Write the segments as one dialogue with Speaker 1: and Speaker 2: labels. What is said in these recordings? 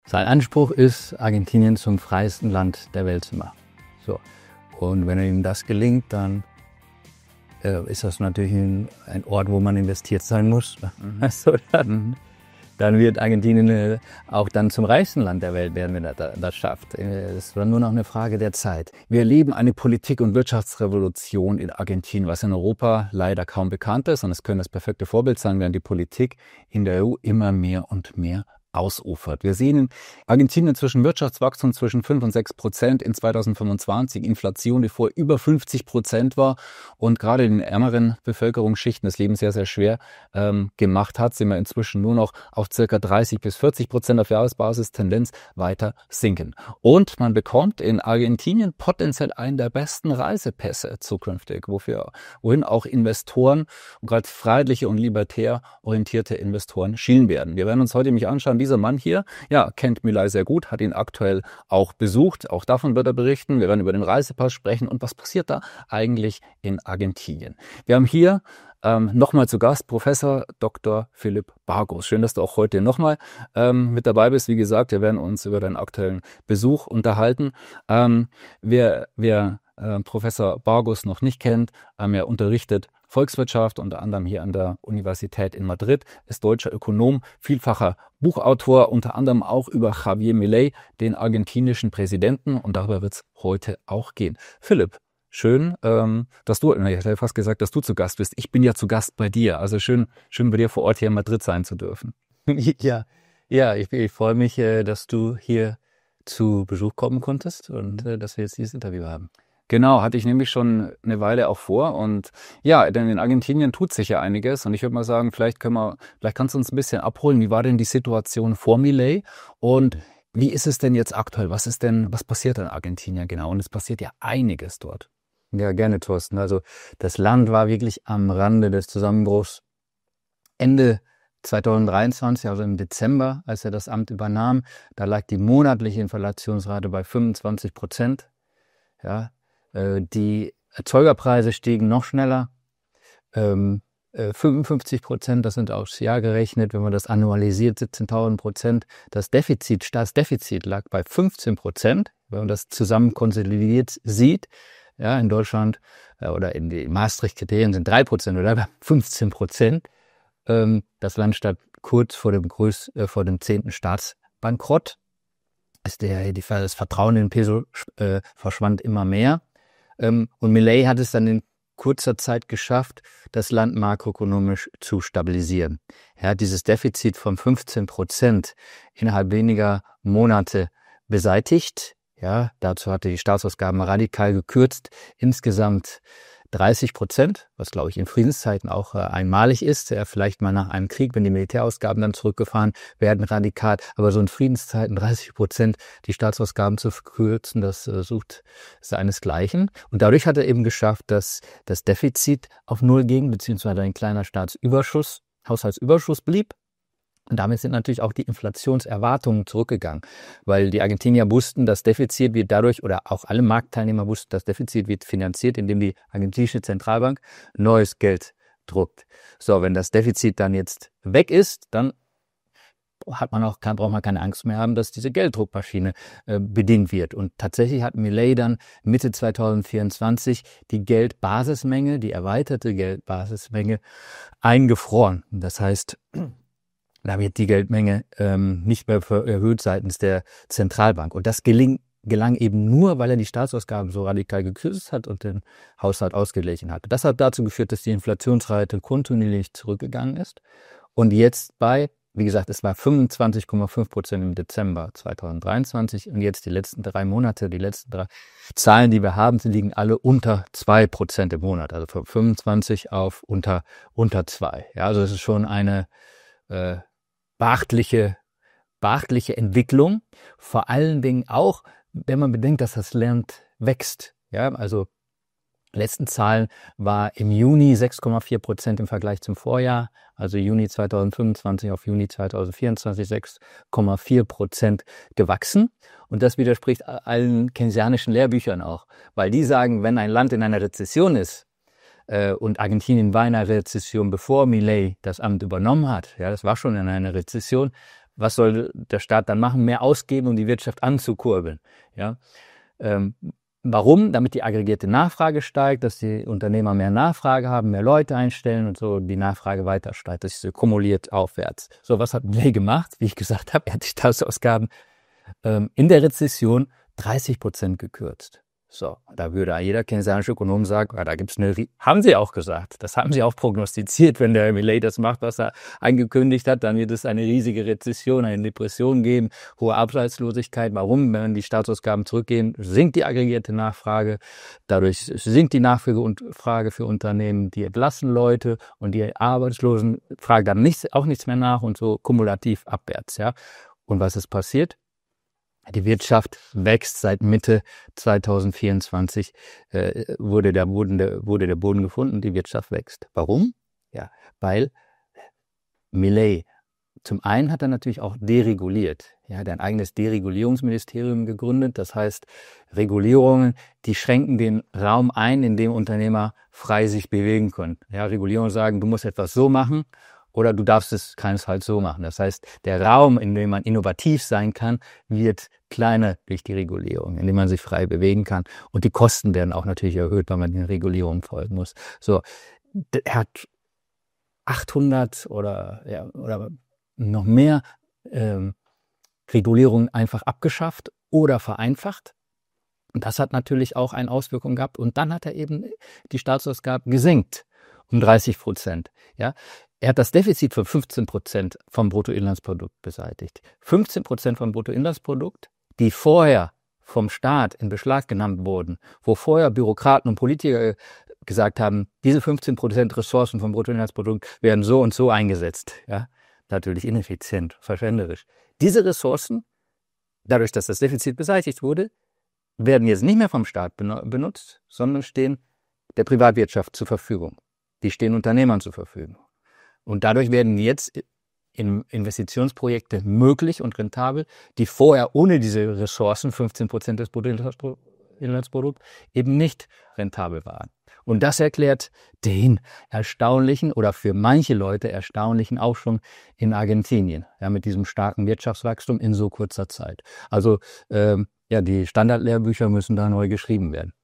Speaker 1: Sein Anspruch ist, Argentinien zum freiesten Land der Welt zu machen. So. Und wenn ihm das gelingt, dann ist das natürlich ein Ort, wo man investiert sein muss. Also dann wird Argentinien auch dann zum reichsten Land der Welt werden, wenn er das schafft. Es war nur noch eine Frage der Zeit. Wir erleben eine Politik- und Wirtschaftsrevolution in Argentinien, was in Europa leider kaum bekannt ist. Und es könnte das perfekte Vorbild sein, während die Politik in der EU immer mehr und mehr ausufert. Wir sehen in Argentinien inzwischen Wirtschaftswachstum zwischen 5 und 6% in 2025, Inflation, die vor über 50% war und gerade in den ärmeren Bevölkerungsschichten das Leben sehr, sehr schwer gemacht hat, sind wir inzwischen nur noch auf ca. 30 bis 40% auf Jahresbasis, Tendenz weiter sinken. Und man bekommt in Argentinien potenziell einen der besten Reisepässe zukünftig, wohin auch Investoren, gerade freiheitliche und libertär orientierte Investoren schielen werden. Wir werden uns heute nämlich anschauen, dieser Mann hier, ja, kennt Milei sehr gut, hat ihn aktuell auch besucht. Auch davon wird er berichten. Wir werden über den Reisepass sprechen und was passiert da eigentlich in Argentinien. Wir haben hier nochmal zu Gast Professor Dr. Philipp Bargos. Schön, dass du auch heute nochmal mit dabei bist. Wie gesagt, wir werden uns über deinen aktuellen Besuch unterhalten. Wer Professor Bargos noch nicht kennt, er unterrichtet Volkswirtschaft, unter anderem hier an der Universität in Madrid, ist deutscher Ökonom, vielfacher Buchautor, unter anderem auch über Javier Milei, den argentinischen Präsidenten, und darüber wird es heute auch gehen. Philipp, schön, dass du, ich hätte fast gesagt, dass du zu Gast bist. Ich bin ja zu Gast bei dir, also schön bei dir vor Ort hier in Madrid sein zu dürfen. Ja, ich freue mich, dass du hier zu Besuch kommen konntest und dass wir jetzt dieses Interview haben. Genau, hatte ich nämlich schon eine Weile auch vor und ja, denn in Argentinien tut sich ja einiges und ich würde mal sagen, vielleicht kannst du uns ein bisschen abholen, wie war denn die Situation vor Milei und wie ist es denn jetzt aktuell? Was passiert in Argentinien genau? Und es passiert ja einiges dort. Ja, gerne, Thorsten. Also das Land war wirklich am Rande des Zusammenbruchs. Ende 2023, also im Dezember, als er das Amt übernahm, da lag die monatliche Inflationsrate bei 25%. Ja, die Erzeugerpreise stiegen noch schneller, 55%, das sind aufs Jahr gerechnet, wenn man das annualisiert, 17.000%. Das Staatsdefizit lag bei 15%, wenn man das zusammen konsolidiert sieht. Ja, in Deutschland oder in den Maastricht-Kriterien sind 3% oder 15%. Das Land stand kurz vor dem 10. Staatsbankrott. Das Vertrauen in den Peso verschwand immer mehr. Und Milei hat es dann in kurzer Zeit geschafft, das Land makroökonomisch zu stabilisieren. Er hat dieses Defizit von 15% innerhalb weniger Monate beseitigt. Ja, dazu hatte die Staatsausgaben radikal gekürzt. Insgesamt 30%, was glaube ich in Friedenszeiten auch einmalig ist. Vielleicht mal nach einem Krieg, wenn die Militärausgaben dann zurückgefahren werden, radikal. Aber so in Friedenszeiten 30% die Staatsausgaben zu verkürzen, das sucht seinesgleichen. Und dadurch hat er eben geschafft, dass das Defizit auf Null ging, beziehungsweise ein kleiner Haushaltsüberschuss blieb. Und damit sind natürlich auch die Inflationserwartungen zurückgegangen, weil die Argentinier wussten, das Defizit wird dadurch, oder auch alle Marktteilnehmer wussten, das Defizit wird finanziert, indem die argentinische Zentralbank neues Geld druckt. So, wenn das Defizit dann jetzt weg ist, dann braucht man keine Angst mehr haben, dass diese Gelddruckmaschine bedient wird. Und tatsächlich hat Milei dann Mitte 2024 die erweiterte Geldbasismenge eingefroren. Das heißt, da wird die Geldmenge nicht mehr erhöht seitens der Zentralbank. Und das gelang eben nur, weil er die Staatsausgaben so radikal gekürzt hat und den Haushalt ausgeglichen hat. Das hat dazu geführt, dass die Inflationsrate kontinuierlich zurückgegangen ist. Und jetzt wie gesagt, es war 25,5% im Dezember 2023 und jetzt die letzten 3 Monate, die letzten 3 Zahlen, die wir haben, die liegen alle unter 2% im Monat, also von 25 auf unter 2. Ja, also es ist schon eine beachtliche Entwicklung, vor allen Dingen auch, wenn man bedenkt, dass das Land wächst. Ja, also letzten Zahlen war im Juni 6,4% im Vergleich zum Vorjahr, also Juni 2025 auf Juni 2024 6,4% gewachsen. Und das widerspricht allen keynesianischen Lehrbüchern auch, weil die sagen, wenn ein Land in einer Rezession ist, und Argentinien war in einer Rezession, bevor Milei das Amt übernommen hat. Ja, das war schon in einer Rezession. was soll der Staat dann machen? Mehr ausgeben, um die Wirtschaft anzukurbeln. Ja? Warum? Damit die aggregierte Nachfrage steigt, dass die Unternehmer mehr Nachfrage haben, mehr Leute einstellen und so die Nachfrage weiter steigt. Das ist kumuliert aufwärts. So, was hat Milei gemacht? Wie ich gesagt habe, er hat die Staatsausgaben in der Rezession 30% gekürzt. So, da würde jeder keynesianische Ökonom sagen, ja, da gibt's haben sie auch gesagt, das haben sie auch prognostiziert, wenn der Milei das macht, was er angekündigt hat, dann wird es eine riesige Rezession, eine Depression geben, hohe Arbeitslosigkeit. Warum? Wenn die Staatsausgaben zurückgehen, sinkt die aggregierte Nachfrage, dadurch sinkt die Nachfrage für Unternehmen, die entlassen Leute und die Arbeitslosen fragen dann auch nichts mehr nach und so kumulativ abwärts, ja. Und was ist passiert? Die Wirtschaft wächst seit Mitte 2024, wurde der Boden gefunden, die Wirtschaft wächst. Warum? Ja, weil Milei, zum einen hat er natürlich auch dereguliert. Ja, er hat ein eigenes Deregulierungsministerium gegründet. Das heißt, Regulierungen, die schränken den Raum ein, in dem Unternehmer frei sich bewegen können. Ja, Regulierungen sagen, du musst etwas so machen. Oder du darfst es keinesfalls so machen. Das heißt, der Raum, in dem man innovativ sein kann, wird kleiner durch die Regulierung, in dem man sich frei bewegen kann. Und die Kosten werden auch natürlich erhöht, weil man den Regulierungen folgen muss. So, er hat 800 oder noch mehr Regulierungen einfach abgeschafft oder vereinfacht. Und das hat natürlich auch eine Auswirkung gehabt. Und dann hat er eben die Staatsausgaben gesenkt um 30%. Ja. Er hat das Defizit von 15% vom Bruttoinlandsprodukt beseitigt. 15% vom Bruttoinlandsprodukt, die vorher vom Staat in Beschlag genommen wurden, wo vorher Bürokraten und Politiker gesagt haben, diese 15% Ressourcen vom Bruttoinlandsprodukt werden so und so eingesetzt. Ja? Natürlich ineffizient, verschwenderisch. Diese Ressourcen, dadurch, dass das Defizit beseitigt wurde, werden jetzt nicht mehr vom Staat benutzt, sondern stehen der Privatwirtschaft zur Verfügung. Die stehen Unternehmern zur Verfügung. Und dadurch werden jetzt Investitionsprojekte möglich und rentabel, die vorher ohne diese Ressourcen, 15% des Bruttoinlandsprodukts, eben nicht rentabel waren. Und das erklärt den erstaunlichen oder für manche Leute erstaunlichen Aufschwung in Argentinien, ja, mit diesem starken Wirtschaftswachstum in so kurzer Zeit. Also die Standardlehrbücher müssen da neu geschrieben werden.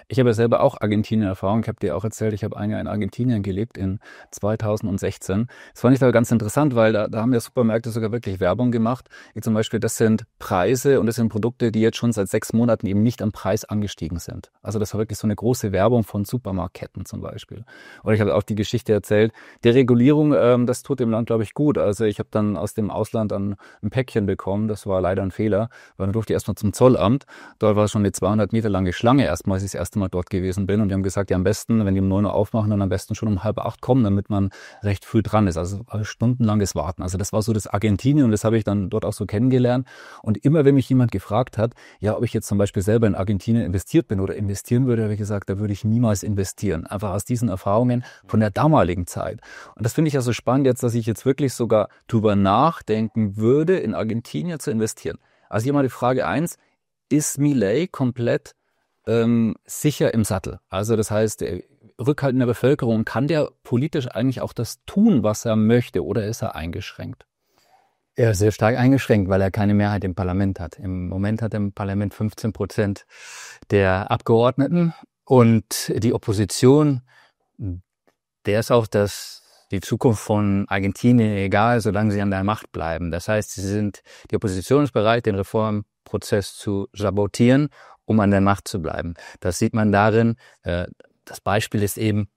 Speaker 2: Ich habe selber auch Argentinien-Erfahrung. Ich habe dir auch erzählt, ich habe ein Jahr in Argentinien gelebt, in 2016. Das fand ich da ganz interessant, weil da haben ja Supermärkte sogar wirklich Werbung gemacht. Wie zum Beispiel, das sind Preise und das sind Produkte, die jetzt schon seit 6 Monaten eben nicht am Preis angestiegen sind. Also das war wirklich so eine große Werbung von Supermarktketten zum Beispiel. Oder ich habe auch die Geschichte erzählt, Deregulierung, das tut dem Land, glaube ich, gut. Also ich habe dann aus dem Ausland ein Päckchen bekommen. Das war leider ein Fehler, weil dann durfte ich erstmal zum Zollamt. Dort war schon eine 200 Meter lange Schlange erstmal, als ich das erste Mal dort gewesen bin. Und die haben gesagt, ja, am besten, wenn die um 9 Uhr aufmachen, dann am besten schon um 7:30 kommen, damit man recht früh dran ist. Also stundenlanges Warten. Also das war so das Argentinien und das habe ich dann dort auch so kennengelernt. Und immer, wenn mich jemand gefragt hat, ja, ob ich jetzt zum Beispiel selber in Argentinien investiert bin oder investieren würde, habe ich gesagt, da würde ich niemals investieren. Einfach aus diesen Erfahrungen von der damaligen Zeit. Und das finde ich ja so spannend jetzt, dass ich jetzt wirklich sogar drüber nachdenken würde, in Argentinien zu investieren. Also hier mal die Frage 1, ist Milei komplett sicher im Sattel? Also das heißt, der Rückhalt in der Bevölkerung, kann der politisch eigentlich auch das tun, was er möchte, oder ist er eingeschränkt?
Speaker 1: Er ist sehr stark eingeschränkt, weil er keine Mehrheit im Parlament hat. Im Moment hat er im Parlament 15% der Abgeordneten und die Opposition, der ist auch die Zukunft von Argentinien egal, solange sie an der Macht bleiben. Das heißt, die Opposition ist bereit, den Reformprozess zu sabotieren, um an der Macht zu bleiben. Das sieht man darin, das Beispiel ist eben,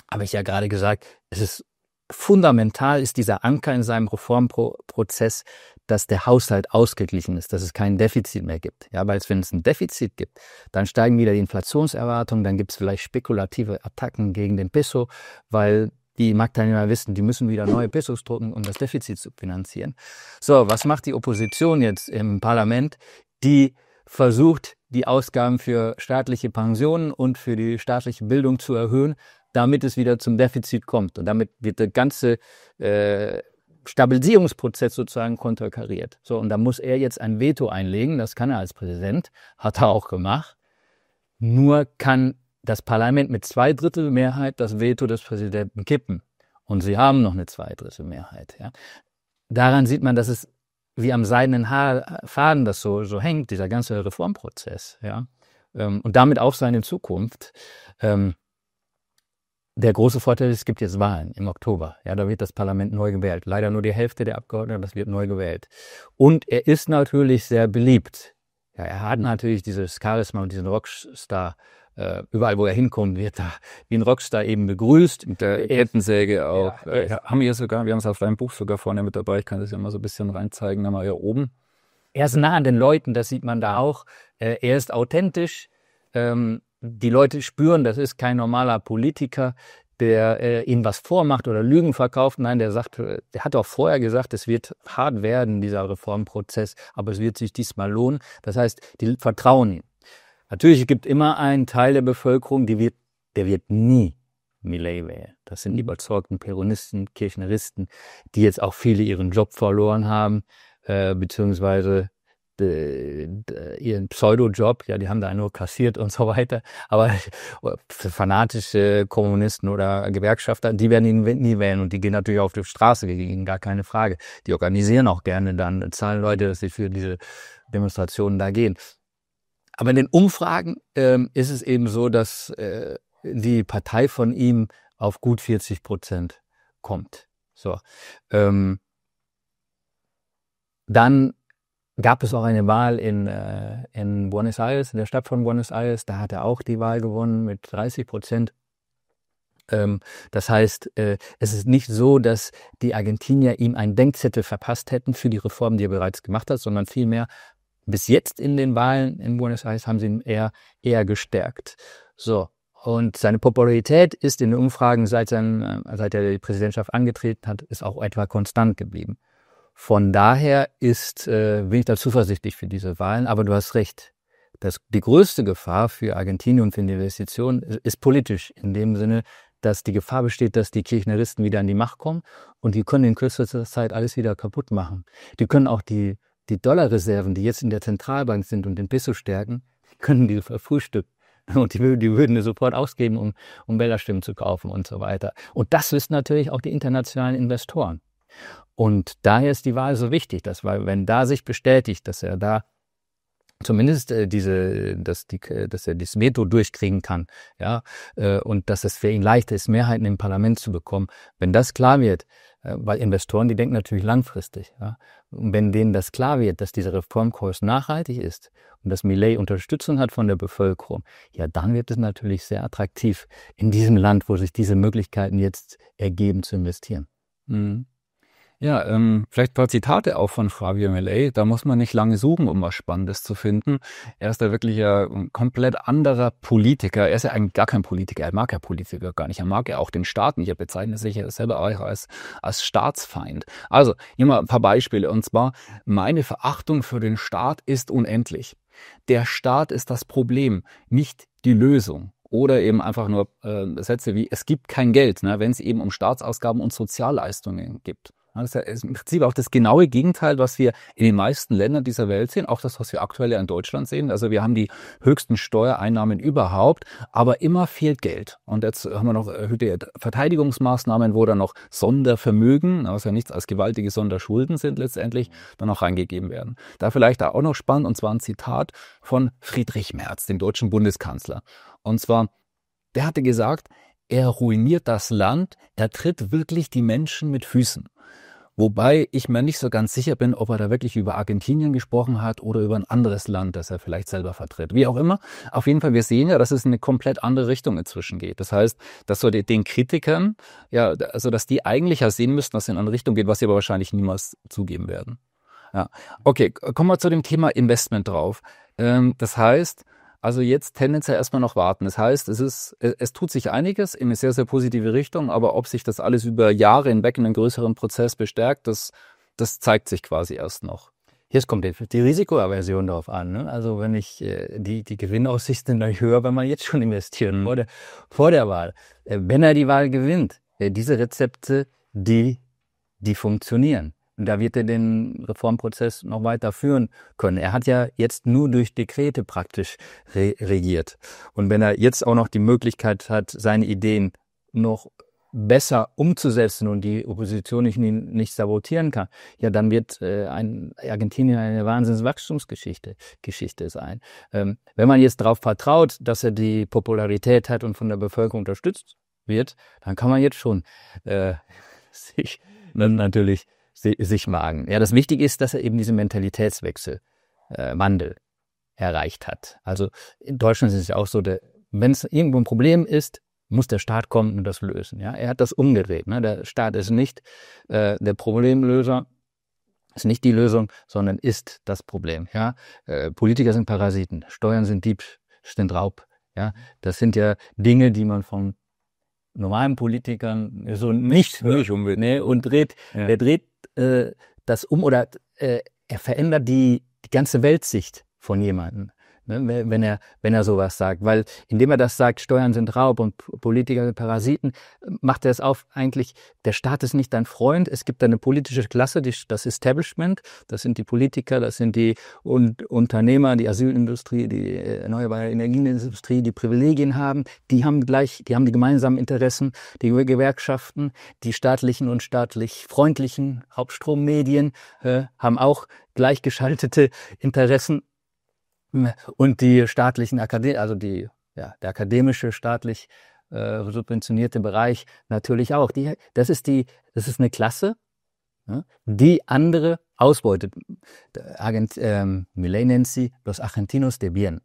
Speaker 1: habe ich ja gerade gesagt, es ist fundamental, ist dieser Anker in seinem Reformprozess, dass der Haushalt ausgeglichen ist, dass es kein Defizit mehr gibt. Ja, weil wenn es ein Defizit gibt, dann steigen wieder die Inflationserwartungen, dann gibt es vielleicht spekulative Attacken gegen den Peso, weil die Marktteilnehmer wissen, die müssen wieder neue Pesos drucken, um das Defizit zu finanzieren. So, was macht die Opposition jetzt im Parlament? Die versucht, die Ausgaben für staatliche Pensionen und für die staatliche Bildung zu erhöhen, damit es wieder zum Defizit kommt. Und damit wird der ganze Stabilisierungsprozess sozusagen konterkariert. So, und da muss er jetzt ein Veto einlegen, das kann er als Präsident, hat er auch gemacht. Nur kann das Parlament mit 2/3 Mehrheit das Veto des Präsidenten kippen. Und sie haben noch eine 2/3 Mehrheit. Ja. daran sieht man, dass es wie am seidenen Faden das so hängt, dieser ganze Reformprozess, ja. Und damit auch seine Zukunft. Der große Vorteil ist, es gibt jetzt Wahlen im Oktober. Ja, da wird das Parlament neu gewählt. Leider nur die Hälfte der Abgeordneten, das wird neu gewählt. Und er ist natürlich sehr beliebt. Ja, er hat natürlich dieses Charisma und diesen Rockstar. Überall, wo er hinkommt, wird er wie ein Rockstar eben begrüßt.
Speaker 2: Mit der Kettensäge auch. Haben wir sogar, wir haben es auf deinem Buch sogar vorne mit dabei. Ich kann das ja mal so ein bisschen reinzeigen. Da mal hier oben.
Speaker 1: Er ist nah an den Leuten, das sieht man da auch. Er ist authentisch. Die Leute spüren, das ist kein normaler Politiker, der ihnen was vormacht oder Lügen verkauft. Nein, der hat auch vorher gesagt, es wird hart werden, dieser Reformprozess, aber es wird sich diesmal lohnen. Das heißt, die vertrauen ihm. Natürlich gibt es immer einen Teil der Bevölkerung, der wird nie Milei wählen. Das sind die überzeugten Peronisten, Kirchneristen, die jetzt auch viele ihren Job verloren haben, beziehungsweise ihren Pseudo-Job, ja, die haben da nur kassiert und so weiter, aber fanatische Kommunisten oder Gewerkschafter, die werden ihn nie wählen und die gehen natürlich auf die Straße gegen, gar keine Frage. Die organisieren auch gerne dann, zahlen Leute, dass sie für diese Demonstrationen da gehen. Aber in den Umfragen ist es eben so, dass die Partei von ihm auf gut 40% kommt. So, dann gab es auch eine Wahl in Buenos Aires, in der Stadt von Buenos Aires. Da hat er auch die Wahl gewonnen mit 30%. Das heißt, es ist nicht so, dass die Argentinier ihm einen Denkzettel verpasst hätten für die Reformen, die er bereits gemacht hat, sondern vielmehr bis jetzt in den Wahlen in Buenos Aires haben sie ihn eher gestärkt. So. Und seine Popularität ist in den Umfragen, seit er die Präsidentschaft angetreten hat, ist auch etwa konstant geblieben. Von daher bin ich da zuversichtlich für diese Wahlen, aber du hast recht. Die größte Gefahr für Argentinien und für die Investitionen ist politisch, in dem Sinne, dass die Gefahr besteht, dass die Kirchneristen wieder an die Macht kommen und die können in kürzester Zeit alles wieder kaputt machen. Die können auch die Dollarreserven, die jetzt in der Zentralbank sind und den Peso stärken, können die verfrühstücken. Und die würden sofort ausgeben, um Wählerstimmen zu kaufen und so weiter. Und das wissen natürlich auch die internationalen Investoren. Und daher ist die Wahl so wichtig, weil wenn da sich bestätigt, dass er da zumindest dass er das Veto durchkriegen kann, ja, und dass es für ihn leichter ist, Mehrheiten im Parlament zu bekommen, wenn das klar wird, weil Investoren, die denken natürlich langfristig, ja, und wenn denen das klar wird, dass dieser Reformkurs nachhaltig ist und dass Milei Unterstützung hat von der Bevölkerung, ja, dann wird es natürlich sehr attraktiv in diesem Land, wo sich diese Möglichkeiten jetzt ergeben, zu investieren.
Speaker 2: Mhm. Ja, vielleicht ein paar Zitate auch von Javier Milei. Da muss man nicht lange suchen, um was Spannendes zu finden. Er ist da wirklich ein komplett anderer Politiker. Er ist ja eigentlich gar kein Politiker. Er mag ja Politiker gar nicht. Er mag ja auch den Staat nicht. Er bezeichnet sich ja selber auch als Staatsfeind. Also, hier mal ein paar Beispiele. Und zwar, meine Verachtung für den Staat ist unendlich. Der Staat ist das Problem, nicht die Lösung. Oder eben einfach nur Sätze wie, es gibt kein Geld, ne, wenn es eben um Staatsausgaben und Sozialleistungen geht. Das ist im Prinzip auch das genaue Gegenteil, was wir in den meisten Ländern dieser Welt sehen, auch das, was wir aktuell in Deutschland sehen. Also wir haben die höchsten Steuereinnahmen überhaupt, aber immer fehlt Geld. Und jetzt haben wir noch erhöhte Verteidigungsmaßnahmen, wo dann noch Sondervermögen, was ja nichts als gewaltige Sonderschulden sind letztendlich, dann auch reingegeben werden. Da vielleicht auch noch spannend, und zwar ein Zitat von Friedrich Merz, dem deutschen Bundeskanzler. Und zwar, der hatte gesagt, er ruiniert das Land, er tritt wirklich die Menschen mit Füßen. Wobei ich mir nicht so ganz sicher bin, ob er da wirklich über Argentinien gesprochen hat oder über ein anderes Land, das er vielleicht selber vertritt. Wie auch immer, auf jeden Fall, wir sehen ja, dass es in eine komplett andere Richtung inzwischen geht. Das heißt, dass so den Kritikern, ja, also dass die eigentlich ja sehen müssten, dass es in eine Richtung geht, was sie aber wahrscheinlich niemals zugeben werden. Ja, okay, kommen wir zu dem Thema Investment drauf. Das heißt, also jetzt tendenziell erstmal noch warten. Das heißt, es tut sich einiges in eine sehr, sehr positive Richtung, aber ob sich das alles über Jahre hinweg in einem größeren Prozess bestärkt, das zeigt sich quasi erst noch.
Speaker 1: Jetzt kommt die Risikoaversion darauf an. Ne? Also wenn ich die Gewinnaussichten sind natürlich höher, wenn man jetzt schon investieren würde vor der Wahl. Wenn er die Wahl gewinnt, diese Rezepte, die funktionieren. Und da wird er den Reformprozess noch weiter führen können. Er hat ja jetzt nur durch Dekrete praktisch regiert. Und wenn er jetzt auch noch die Möglichkeit hat, seine Ideen noch besser umzusetzen und die Opposition nicht sabotieren kann, ja, dann wird Argentinien eine Wahnsinnswachstumsgeschichte sein. Wenn man jetzt darauf vertraut, dass er die Popularität hat und von der Bevölkerung unterstützt wird, dann kann man jetzt schon sich natürlich sich magen. Ja, das Wichtige ist, dass er eben diesen Mentalitätswechsel, Wandel erreicht hat. Also in Deutschland ist es ja auch so, wenn es irgendwo ein Problem ist, muss der Staat kommen und das lösen. Ja, er hat das umgedreht. Ne? Der Staat ist nicht der Problemlöser, ist nicht die Lösung, sondern ist das Problem. Ja, Politiker sind Parasiten, Steuern sind Dieb, sind Raub. Ja, das sind ja Dinge, die man von normalen Politikern so nicht unbedingt. Ne? Und er dreht das um oder er verändert die ganze Weltsicht von jemandem. Ne, wenn er sowas sagt. Weil indem er das sagt, Steuern sind Raub und Politiker sind Parasiten, macht er es auf eigentlich, der Staat ist nicht dein Freund. Es gibt eine politische Klasse, das Establishment, das sind die Politiker, das sind die Unternehmer, die Asylindustrie, die erneuerbare Energienindustrie, die Privilegien haben. Die haben die gemeinsamen Interessen, die Gewerkschaften, die staatlichen und staatlich freundlichen Hauptstrommedien haben auch gleichgeschaltete Interessen. Und die staatlichen der akademische, staatlich subventionierte Bereich natürlich auch. Das ist eine Klasse, die andere ausbeutet. Milei nennt sie los argentinos de bien.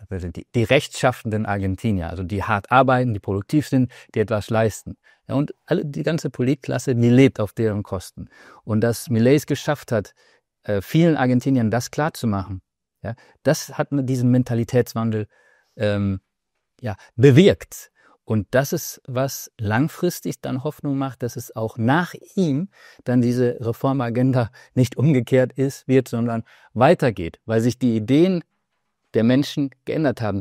Speaker 1: Also die rechtschaffenden Argentinier, also die hart arbeiten, die produktiv sind, die etwas leisten. Ja, und die ganze Politklasse, die lebt auf deren Kosten. Und dass Milei es geschafft hat, vielen Argentiniern das klarzumachen, ja, das hat diesen Mentalitätswandel bewirkt. Und das ist, was langfristig dann Hoffnung macht, dass es auch nach ihm dann diese Reformagenda nicht umgekehrt wird, sondern weitergeht, weil sich die Ideen der Menschen geändert haben.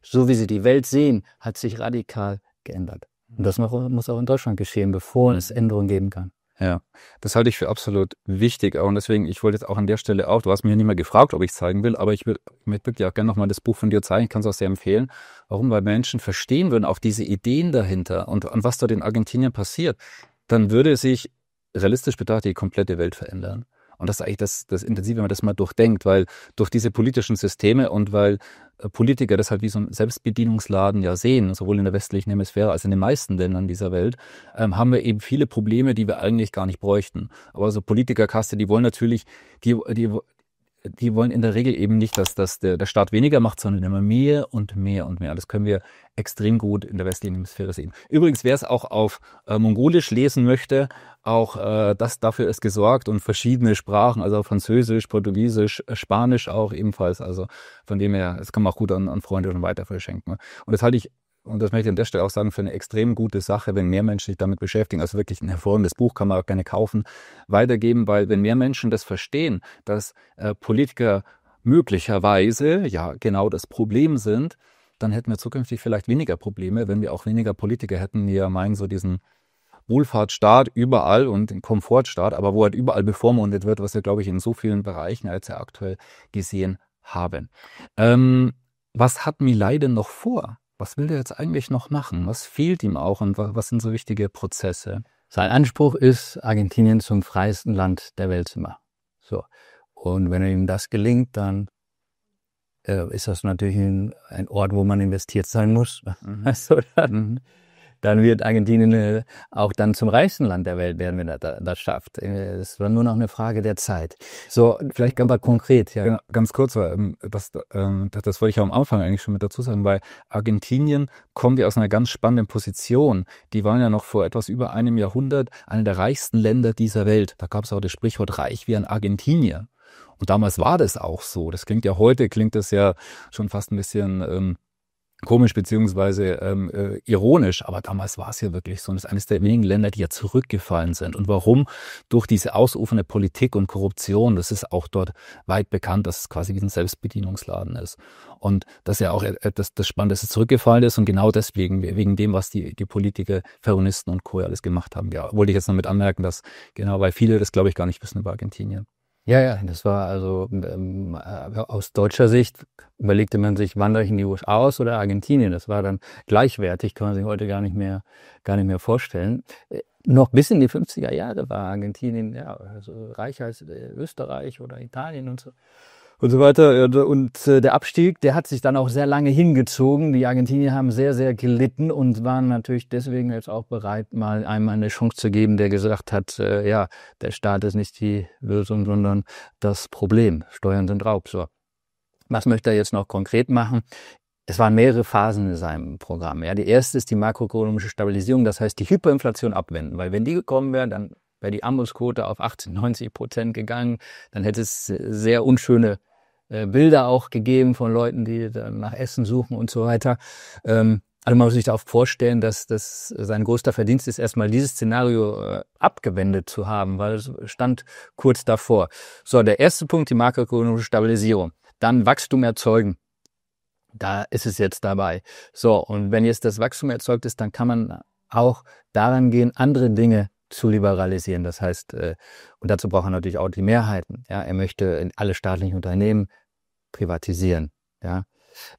Speaker 1: So wie sie die Welt sehen, hat sich radikal geändert. Und das muss auch in Deutschland geschehen, bevor es Änderungen geben kann.
Speaker 2: Ja, das halte ich für absolut wichtig auch. Und deswegen, ich wollte jetzt auch an der Stelle auch, du hast mich ja nicht mehr gefragt, ob ich es zeigen will, aber ich möchte wirklich auch gerne nochmal das Buch von dir zeigen. Ich kann es auch sehr empfehlen. Warum? Weil Menschen verstehen würden, auch diese Ideen dahinter und was dort in Argentinien passiert, dann würde sich realistisch betrachtet die komplette Welt verändern. Und das ist eigentlich das Intensive, wenn man das mal durchdenkt, weil durch diese politischen Systeme und weil Politiker das halt wie so ein Selbstbedienungsladen ja sehen, sowohl in der westlichen Hemisphäre als in den meisten Ländern dieser Welt, haben wir eben viele Probleme, die wir eigentlich gar nicht bräuchten. Aber so Politikerkaste, die wollen natürlich, die wollen in der Regel eben nicht, dass der Staat weniger macht, sondern immer mehr und mehr und mehr. Das können wir extrem gut in der westlichen Hemisphäre sehen. Übrigens, wer es auch auf Mongolisch lesen möchte, auch dafür ist gesorgt und verschiedene Sprachen, also Französisch, Portugiesisch, Spanisch auch ebenfalls. Also von dem her, das kann man auch gut an Freunde und weiter verschenken. Und das halte ich, und das möchte ich an der Stelle auch sagen, für eine extrem gute Sache, wenn mehr Menschen sich damit beschäftigen. Also wirklich ein hervorragendes Buch, kann man auch gerne kaufen, weitergeben, weil wenn mehr Menschen das verstehen, dass Politiker möglicherweise ja genau das Problem sind, dann hätten wir zukünftig vielleicht weniger Probleme, wenn wir auch weniger Politiker hätten, die ja meinen, so diesen Wohlfahrtsstaat überall und den Komfortstaat, aber wo halt überall bevormundet wird, was wir, glaube ich, in so vielen Bereichen als ja aktuell gesehen haben. Was hat Milei denn noch vor? Was will der jetzt eigentlich noch machen? Was fehlt ihm auch und was sind so wichtige Prozesse?
Speaker 1: Sein Anspruch ist, Argentinien zum freiesten Land der Welt zu machen. So. Und wenn ihm das gelingt, dann ist das natürlich ein Ort, wo man investiert sein muss. Also dann wird Argentinien auch dann zum reichsten Land der Welt werden, wenn er das schafft. Es war nur noch eine Frage der Zeit. So, vielleicht ganz konkret. Ja.
Speaker 2: Ganz kurz, weil das wollte ich ja am Anfang eigentlich schon mit dazu sagen, weil Argentinien kommt ja aus einer ganz spannenden Position. Die waren ja noch vor etwas über einem Jahrhundert eine der reichsten Länder dieser Welt. Da gab es auch das Sprichwort reich wie ein Argentinier. Und damals war das auch so. Das klingt das ja schon fast ein bisschen komisch beziehungsweise ironisch, aber damals war es ja wirklich so. Und das ist eines der wenigen Länder, die ja zurückgefallen sind. Und warum? Durch diese ausufernde Politik und Korruption. Das ist auch dort weit bekannt, dass es quasi wie ein Selbstbedienungsladen ist. Und das ist ja auch das Spannende, dass es zurückgefallen ist und genau deswegen, wegen dem, was die Politiker, Peronisten und Co. alles gemacht haben. Ja, wollte ich jetzt noch mit anmerken, dass genau, weil viele das, glaube ich, gar nicht wissen über Argentinien.
Speaker 1: Ja, das war also aus deutscher Sicht überlegte man sich, wandere ich in die USA aus oder Argentinien. Das war dann gleichwertig, kann man sich heute gar nicht mehr vorstellen. Noch bis in die 50er Jahre war Argentinien ja also reicher als Österreich oder Italien und so weiter. Und der Abstieg, der hat sich dann auch sehr lange hingezogen. Die Argentinier haben sehr, sehr gelitten und waren natürlich deswegen jetzt auch bereit, mal einmal eine Chance zu geben, der gesagt hat, ja, der Staat ist nicht die Lösung, sondern das Problem. Steuern sind Raub. So. Was möchte er jetzt noch konkret machen? Es waren mehrere Phasen in seinem Programm. Ja, die erste ist die makroökonomische Stabilisierung, das heißt die Hyperinflation abwenden. Weil wenn die gekommen wäre, dann wäre die Armutsquote auf 80-90% gegangen. Dann hätte es sehr unschöne Bilder auch gegeben von Leuten, die dann nach Essen suchen und so weiter. Also man muss sich darauf vorstellen, dass das sein größter Verdienst ist, erstmal dieses Szenario abgewendet zu haben, weil es stand kurz davor. So, der erste Punkt, die makroökonomische Stabilisierung. Dann Wachstum erzeugen. Da ist es jetzt dabei. So, und wenn jetzt das Wachstum erzeugt ist, dann kann man auch daran gehen, andere Dinge zu liberalisieren. Das heißt, und dazu braucht er natürlich auch die Mehrheiten. Ja, er möchte alle staatlichen Unternehmen privatisieren. Ja,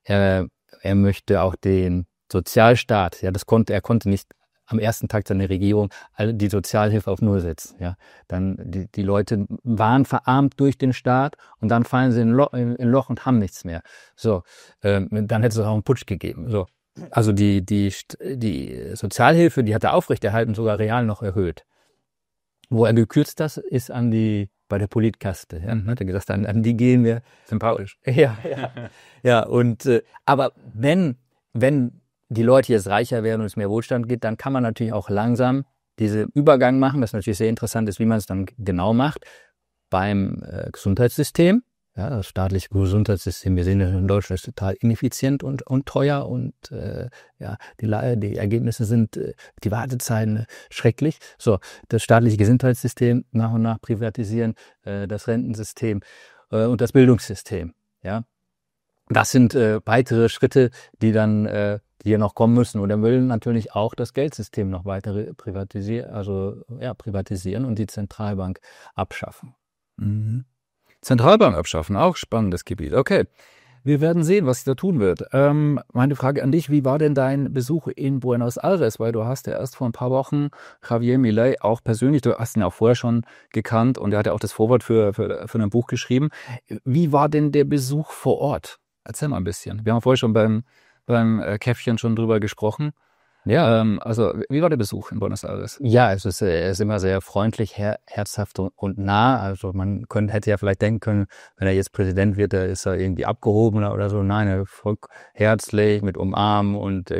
Speaker 1: er möchte auch den Sozialstaat. Ja, er konnte nicht am ersten Tag seiner Regierung die Sozialhilfe auf Null setzen. Ja, dann die Leute waren verarmt durch den Staat und dann fallen sie in ein Loch und haben nichts mehr. So, dann hätte es auch einen Putsch gegeben. So. Also die Sozialhilfe, die hat er aufrechterhalten, sogar real noch erhöht. Wo er gekürzt das, ist bei der Politkaste. Ja, hat er gesagt, an die gehen wir.
Speaker 2: Sympathisch.
Speaker 1: Ja. Und aber wenn die Leute jetzt reicher werden und es mehr Wohlstand gibt, dann kann man natürlich auch langsam diesen Übergang machen. Das natürlich sehr interessant ist, wie man es dann genau macht beim Gesundheitssystem. Ja, das staatliche Gesundheitssystem, wir sehen das in Deutschland, ist total ineffizient und teuer und die Ergebnisse sind, die Wartezeiten schrecklich. So, das staatliche Gesundheitssystem nach und nach privatisieren, das Rentensystem und das Bildungssystem. Ja, das sind weitere Schritte, die hier noch kommen müssen. Und er will natürlich auch das Geldsystem noch weiter privatisieren und die Zentralbank abschaffen.
Speaker 2: Mhm. Zentralbank abschaffen, auch spannendes Gebiet. Okay, wir werden sehen, was sich da tun wird. Meine Frage an dich, wie war denn dein Besuch in Buenos Aires? Weil du hast ja erst vor ein paar Wochen Javier Milei auch persönlich, du hast ihn auch vorher schon gekannt und er hat ja auch das Vorwort für ein Buch geschrieben. Wie war denn der Besuch vor Ort? Erzähl mal ein bisschen. Wir haben vorher schon beim Käffchen schon drüber gesprochen. Ja, also wie war der Besuch in Buenos Aires?
Speaker 1: Ja, er ist immer sehr freundlich, herzhaft und nah. Also man hätte ja vielleicht denken können, wenn er jetzt Präsident wird, da ist er irgendwie abgehobener oder so. Nein, er ist voll herzlich mit Umarmen und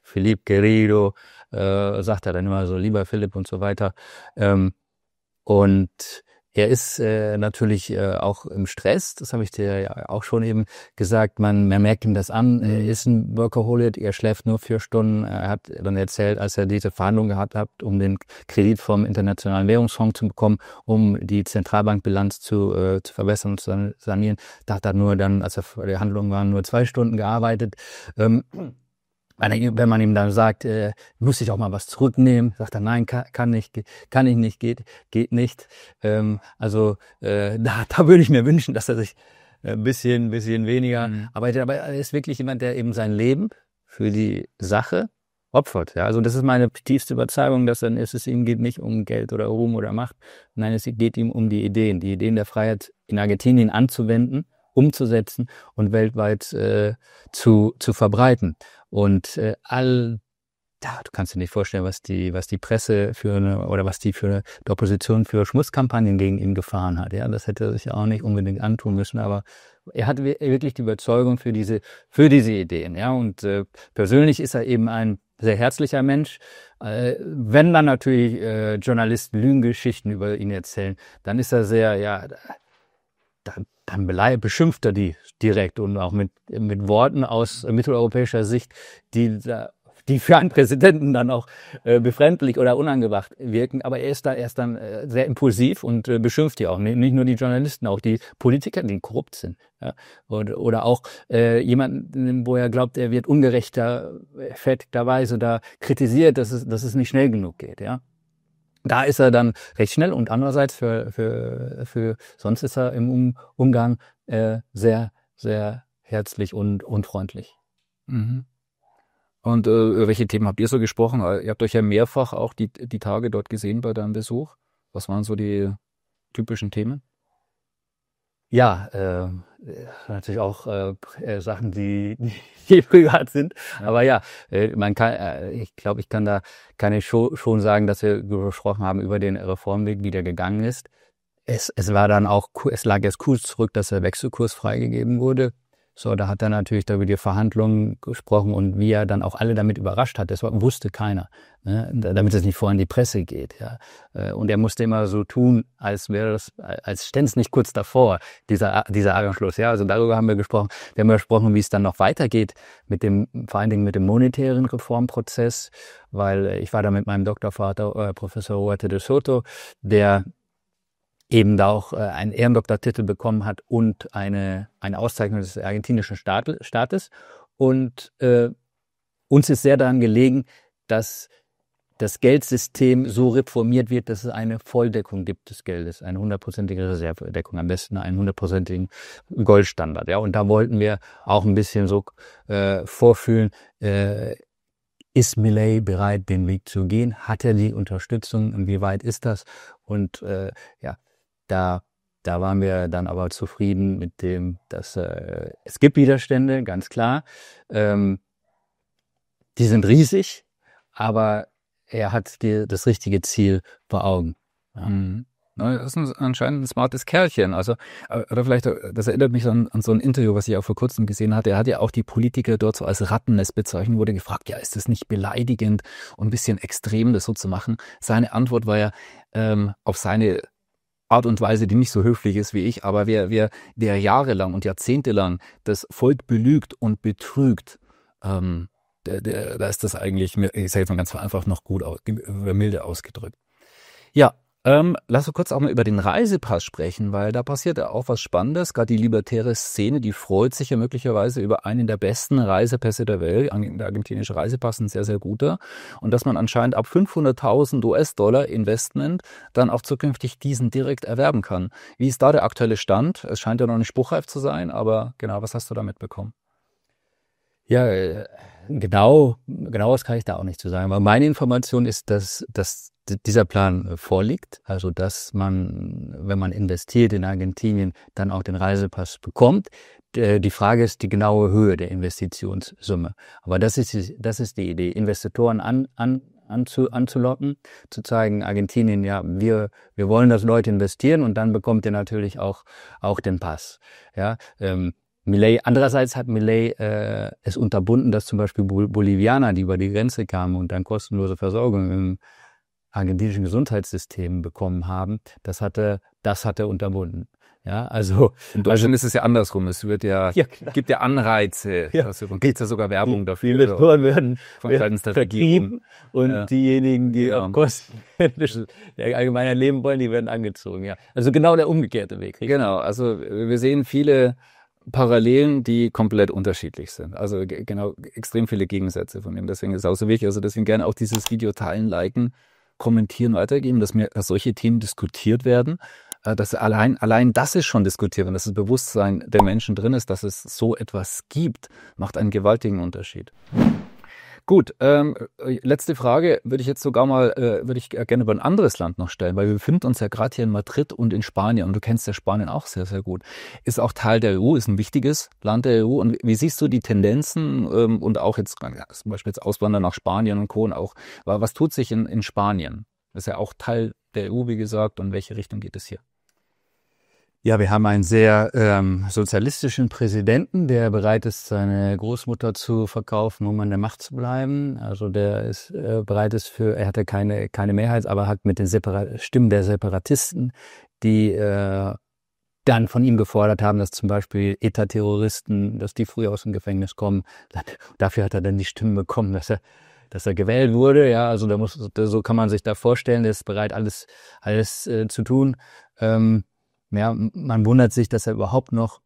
Speaker 1: Philippe querido, sagt er dann immer so, lieber Philipp und so weiter. Und er ist natürlich auch im Stress, das habe ich dir ja auch schon eben gesagt, man merkt ihm das an, er ist ein Workaholic, er schläft nur 4 Stunden, er hat dann erzählt, als er diese Verhandlungen gehabt hat, um den Kredit vom Internationalen Währungsfonds zu bekommen, um die Zentralbankbilanz zu verbessern und zu sanieren, da hat er nur dann, als er vor der Handlung war, nur 2 Stunden gearbeitet. Wenn man ihm dann sagt, muss ich auch mal was zurücknehmen, sagt er, nein, kann ich nicht, geht nicht. Da würde ich mir wünschen, dass er sich ein bisschen weniger arbeitet. Aber er ist wirklich jemand, der eben sein Leben für die Sache opfert. Ja, also das ist meine tiefste Überzeugung, dass es ihm geht nicht um Geld oder Ruhm oder Macht. Nein, es geht ihm um die Ideen der Freiheit in Argentinien anzuwenden, umzusetzen und weltweit zu verbreiten. Und du kannst dir nicht vorstellen, was die Presse was die Opposition für Schmutzkampagnen gegen ihn gefahren hat. Ja, das hätte er sich auch nicht unbedingt antun müssen, aber er hat wirklich die Überzeugung für diese Ideen. Ja, und persönlich ist er eben ein sehr herzlicher Mensch. Wenn dann natürlich Journalisten Lügengeschichten über ihn erzählen, dann ist er sehr, dann beschimpft er die direkt und auch mit Worten aus mitteleuropäischer Sicht, die für einen Präsidenten dann auch befremdlich oder unangebracht wirken. Aber er ist dann sehr impulsiv und beschimpft die auch. Nicht nur die Journalisten, auch die Politiker, die korrupt sind. Ja? Oder auch jemanden, wo er glaubt, er wird ungerechtfertigterweise da kritisiert, dass es nicht schnell genug geht. Ja. da ist er dann recht schnell und andererseits für sonst ist er im Umgang sehr, sehr herzlich und freundlich.
Speaker 2: Mhm. Und über welche Themen habt ihr so gesprochen? Ihr habt euch ja mehrfach auch die Tage dort gesehen bei deinem Besuch. Was waren so die typischen Themen?
Speaker 1: Ja, natürlich auch Sachen, die privat sind.
Speaker 2: Ja.
Speaker 1: Aber ja, man kann, ich glaube, kann ich schon sagen, dass wir gesprochen haben über den Reformweg, wie der gegangen ist. Es war dann auch, es lag erst kurz zurück, dass der Wechselkurs freigegeben wurde. So, da hat er natürlich über die Verhandlungen gesprochen und wie er dann auch alle damit überrascht hat. Das wusste keiner, ne? Damit es nicht vorher in die Presse geht. Ja. Und er musste immer so tun, als stände es nicht kurz davor, dieser Anschluss. Ja, also darüber haben wir gesprochen. Wir haben gesprochen, wie es dann noch weitergeht vor allen Dingen mit dem monetären Reformprozess, weil ich war da mit meinem Doktorvater, Professor Huerta de Soto, der eben da auch einen Ehrendoktortitel bekommen hat und eine Auszeichnung des argentinischen Staates. Und uns ist sehr daran gelegen, dass das Geldsystem so reformiert wird, dass es eine Volldeckung gibt des Geldes, eine 100%ige Reservedeckung, am besten einen 100%igen Goldstandard. Ja, und da wollten wir auch ein bisschen so vorfühlen, ist Milei bereit, den Weg zu gehen? Hat er die Unterstützung? Und wie weit ist das? Und da waren wir dann aber zufrieden mit dem, dass es gibt Widerstände, ganz klar. Die sind riesig, aber er hat das richtige Ziel vor Augen.
Speaker 2: Ja. Mhm. Das ist anscheinend ein smartes Kerlchen. Also, oder vielleicht, das erinnert mich an so ein Interview, was ich auch vor kurzem gesehen hatte. Er hat ja auch die Politiker dort so als Rattennest bezeichnet, wurde gefragt, ja, ist das nicht beleidigend und ein bisschen extrem, das so zu machen? Seine Antwort war ja auf seine Art und Weise, die nicht so höflich ist wie ich, aber wer jahrelang und jahrzehntelang das Volk belügt und betrügt, da ist das eigentlich, ich sage jetzt mal ganz einfach noch milde ausgedrückt. Ja, lass uns kurz auch mal über den Reisepass sprechen, weil da passiert ja auch was Spannendes. Gerade die libertäre Szene, die freut sich ja möglicherweise über einen der besten Reisepässe der Welt. Der argentinische Reisepass ist ein sehr, sehr guter. Und dass man anscheinend ab 500.000 US-Dollar Investment dann auch zukünftig diesen direkt erwerben kann. Wie ist da der aktuelle Stand? Es scheint ja noch nicht spruchreif zu sein, aber genau, was hast du da mitbekommen?
Speaker 1: Ja, genaues kann ich da auch nicht zu sagen. Aber meine Information ist, dass dieser Plan vorliegt, also dass man, wenn man investiert in Argentinien, dann auch den Reisepass bekommt. Die Frage ist die genaue Höhe der Investitionssumme. Aber das ist die Idee, Investoren anzulocken, zu zeigen, Argentinien, ja, wir wollen, dass Leute investieren und dann bekommt ihr natürlich auch den Pass. Ja, Milei, andererseits hat Milei es unterbunden, dass zum Beispiel Bolivianer, die über die Grenze kamen und dann kostenlose Versorgung im argentinischen Gesundheitssystem bekommen haben, das hat er unterbunden. Ja, also
Speaker 2: in Deutschland ist es ja andersrum. Es wird gibt ja Anreize.
Speaker 1: Ja.
Speaker 2: Und gibt ja sogar Werbung dafür.
Speaker 1: Die Investoren werden
Speaker 2: vertrieben
Speaker 1: und diejenigen, die auf Kosten der Allgemeinheit leben wollen, die werden angezogen. Ja, also genau der umgekehrte Weg. Richtig?
Speaker 2: Genau. Also wir sehen viele Parallelen, die komplett unterschiedlich sind. Also genau extrem viele Gegensätze von dem. Deswegen ist es auch so wichtig. Also deswegen gerne auch dieses Video teilen, liken, kommentieren, weitergeben, dass solche Themen diskutiert werden. Dass allein das ist schon diskutiert werden, dass das Bewusstsein der Menschen drin ist, dass es so etwas gibt, macht einen gewaltigen Unterschied. Gut, letzte Frage würde ich gerne über ein anderes Land noch stellen, weil wir befinden uns ja gerade hier in Madrid und in Spanien und du kennst ja Spanien auch sehr, sehr gut. Ist auch Teil der EU, ist ein wichtiges Land der EU und wie siehst du die Tendenzen und auch jetzt zum Beispiel jetzt Auswandern nach Spanien und Co. und auch, was tut sich in Spanien? Das ist ja auch Teil der EU, wie gesagt, und in welche Richtung geht es hier?
Speaker 1: Ja, wir haben einen sehr sozialistischen Präsidenten, der bereit ist, seine Großmutter zu verkaufen, um an der Macht zu bleiben. Also der ist bereit ist er hatte keine Mehrheit, aber hat mit den Stimmen der Separatisten, die dann von ihm gefordert haben, dass zum Beispiel ETA-Terroristen, dass die früher aus dem Gefängnis kommen. Dafür hat er dann die Stimmen bekommen, dass er gewählt wurde. Ja, also so kann man sich da vorstellen, der ist bereit, alles zu tun. Ja, man wundert sich, dass er überhaupt noch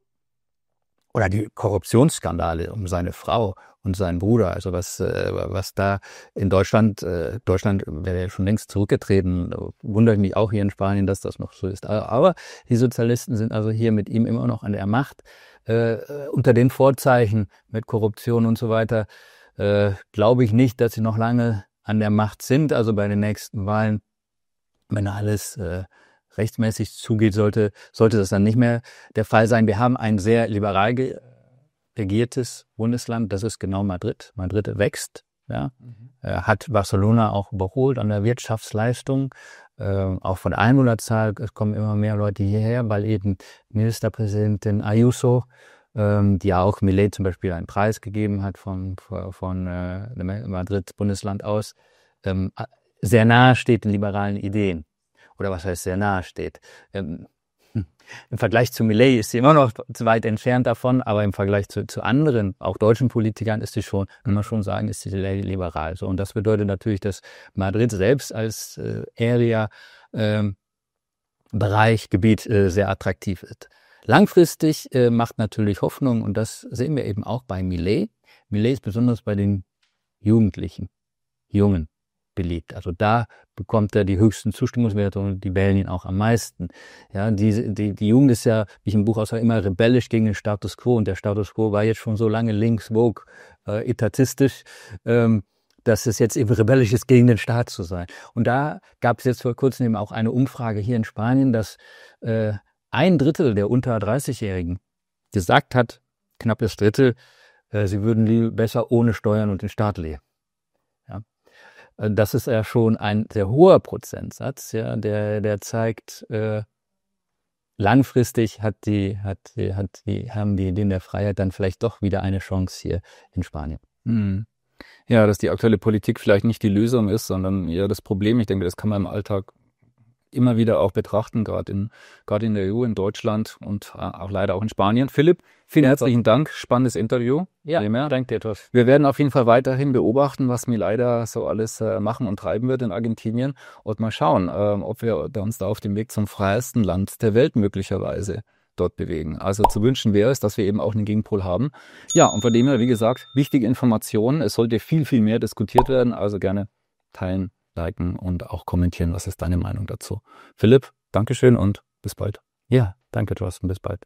Speaker 1: oder die Korruptionsskandale um seine Frau und seinen Bruder, also was da in Deutschland wäre ja schon längst zurückgetreten, wundert mich auch hier in Spanien, dass das noch so ist. Aber die Sozialisten sind also hier mit ihm immer noch an der Macht, unter den Vorzeichen mit Korruption und so weiter. Glaube ich nicht, dass sie noch lange an der Macht sind. Also bei den nächsten Wahlen, wenn alles rechtsmäßig zugeht, sollte das dann nicht mehr der Fall sein. Wir haben ein sehr liberal regiertes Bundesland, das ist genau Madrid. Madrid wächst, ja, hat Barcelona auch überholt an der Wirtschaftsleistung, auch von der Einwohnerzahl. Es kommen immer mehr Leute hierher, weil eben Ministerpräsidentin Ayuso, die ja auch Milei zum Beispiel einen Preis gegeben hat von Madrid Bundesland aus, sehr nahe steht den liberalen Ideen. Oder was heißt sehr nahe steht. Im Vergleich zu Milei ist sie immer noch zu weit entfernt davon, aber im Vergleich zu anderen, auch deutschen Politikern, ist sie schon, kann man schon sagen, ist sie liberal. So, und das bedeutet natürlich, dass Madrid selbst als Area, Bereich, Gebiet sehr attraktiv ist. Langfristig macht natürlich Hoffnung, und das sehen wir eben auch bei Milei. Milei ist besonders bei den Jugendlichen, Jungen beliebt. Also da bekommt er die höchsten Zustimmungswerte und die wählen ihn auch am meisten. Ja, die Jugend ist ja, wie ich im Buch aussage, immer rebellisch gegen den Status quo, und der Status quo war jetzt schon so lange links, woke, etatistisch, dass es jetzt eben rebellisch ist, gegen den Staat zu sein. Und da gab es jetzt vor kurzem eben auch eine Umfrage hier in Spanien, dass 1/3 der unter 30-Jährigen gesagt hat, knappes Drittel, sie würden besser ohne Steuern und den Staat leben. Ja. Das ist ja schon ein sehr hoher Prozentsatz, ja, der zeigt, langfristig haben die Ideen der Freiheit dann vielleicht doch wieder eine Chance hier in Spanien.
Speaker 2: Hm. Ja, dass die aktuelle Politik vielleicht nicht die Lösung ist, sondern eher das Problem. Ich denke, das kann man im Alltag immer wieder auch betrachten, gerade in der EU, in Deutschland und auch leider auch in Spanien. Philipp, vielen herzlichen Dank. Spannendes Interview.
Speaker 1: Ja, danke dir, Thorsten.
Speaker 2: Wir werden auf jeden Fall weiterhin beobachten, was Milei da so alles machen und treiben wird in Argentinien, und mal schauen, ob wir uns da auf dem Weg zum freiesten Land der Welt möglicherweise dort bewegen. Also zu wünschen wäre es, dass wir eben auch einen Gegenpol haben. Ja, und von dem her, wie gesagt, wichtige Informationen. Es sollte viel, viel mehr diskutiert werden. Also gerne teilen, liken und auch kommentieren. Was ist deine Meinung dazu? Philipp, Dankeschön und bis bald.
Speaker 1: Ja, danke, Thorsten. Bis bald.